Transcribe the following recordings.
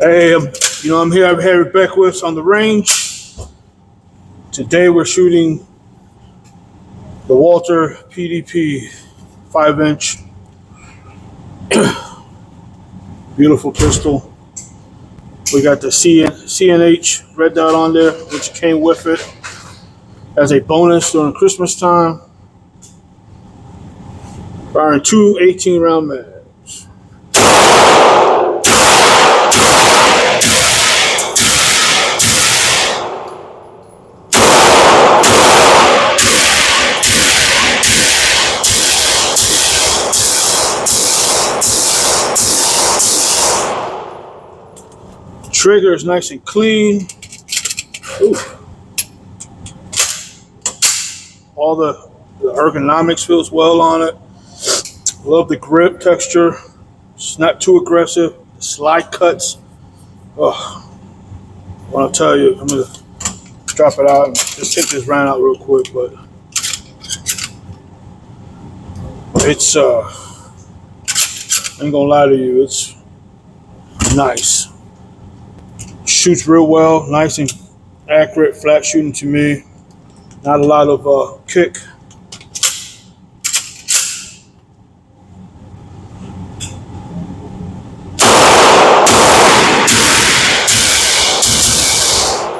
Hey, I'm here. I'm Harry Beckwith on the range. Today we're shooting the Walther PDP 5-inch. Beautiful pistol. We got the CNH red dot on there, which came with it as a bonus during Christmas time. Firing two 18-round mags. Trigger is nice and clean. Ooh. All the ergonomics feels well on it. Love the grip texture. It's not too aggressive. The slide cuts. Oh, I want to tell you, I'm gonna drop it out and just take this round out real quick, but it's I ain't gonna lie to you, it's nice. Shoots real well, nice and accurate, flat shooting to me. Not a lot of kick.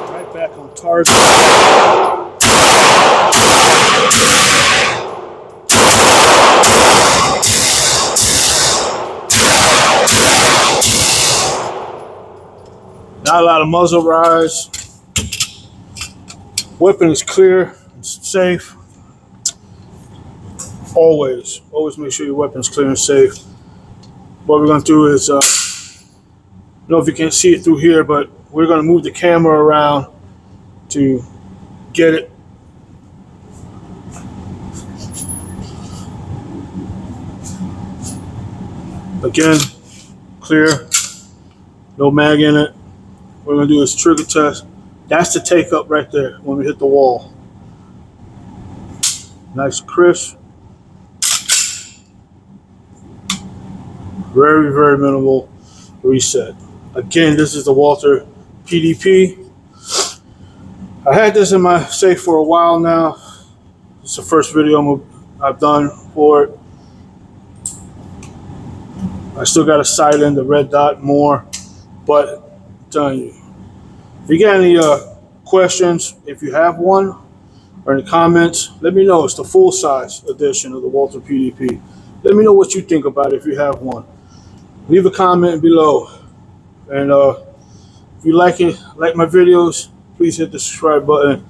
Right back on target. Not a lot of muzzle rise. Weapon is clear, it's safe. Always make sure your weapon's clear and safe. What we're gonna do is, I don't know if you can see it through here, but we're gonna move the camera around to get it. Again, clear, no mag in it. What we're gonna do is trigger test. That's the take up right there when we hit the wall. Nice crisp. Very, very minimal reset. Again, this is the Walther PDP. I had this in my safe for a while now. It's the first video I've done for it. I still got to sight in the red dot more, but I'm telling you, if you got any questions, if you have one, or any comments, let me know. It's the full-size edition of the Walther PDP. Let me know what you think about it if you have one. Leave a comment below. And if you like my videos, please hit the subscribe button.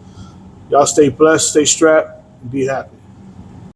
Y'all stay blessed, stay strapped, and be happy.